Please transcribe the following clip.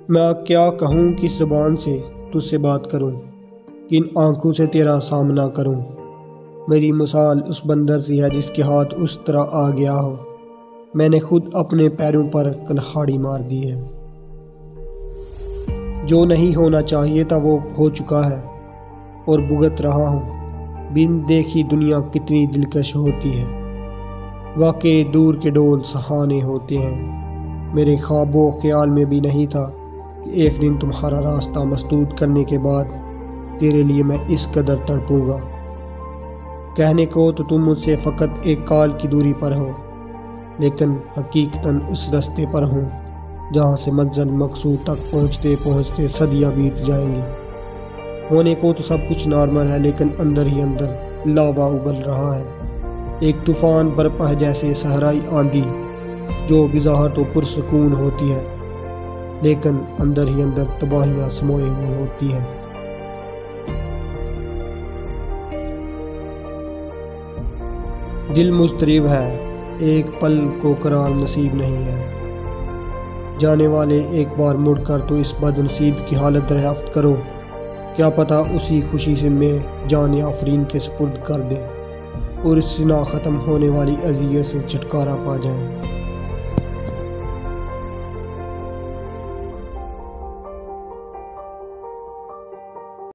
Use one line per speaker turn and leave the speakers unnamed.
میں کیا کہوں کس زبان سے تجھ سے بات کروں، کن آنکھوں سے تیرا سامنا کروں۔ میری مثال اس بندر سی ہے جس کے ہاتھ اس طرح آ گیا ہو، میں نے خود اپنے پیروں پر کلہاڑی مار دی ہے۔ جو نہیں ہونا چاہیے تھا وہ ہو چکا ہے اور بھگت رہا ہوں۔ بن دیکھی دنیا کتنی دلکش ہوتی ہے، واقعی دور کے ڈول سہانے ہوتے ہیں۔ میرے خواب و خیال میں بھی نہیں تھا کہ ایک دن تمہارا راستہ مسدود کرنے کے بعد تیرے لیے میں اس قدر تڑپوں گا۔ کہنے کو تو تم مجھ سے فقط ایک کال کی دوری پر ہو، لیکن حقیقتاً اس راستے پر ہوں جہاں سے منزل مقصود تک پہنچتے پہنچتے صدیاں بیت جائیں گی۔ ہونے کو تو سب کچھ نارمل ہے، لیکن اندر ہی اندر لاوا ابل رہا ہے، ایک طوفان برپا ہے جیسے صحرائی آندھی جو بظاہر تو پرسکون ہوتی ہے لیکن اندر ہی اندر تباہیاں سموئے ہوئے ہوتی ہے۔ دل مضطرب ہے، ایک پل کو قرار نصیب نہیں ہے۔ جانے والے ایک بار مڑ کر تو اس بد نصیب کی حالت دریافت کرو، کیا پتہ اسی خوشی سے میں جان آفرین کے سپرد کر دیں اور اس سے نہ ختم ہونے والی اذیت سے چھٹکارا پا جائیں۔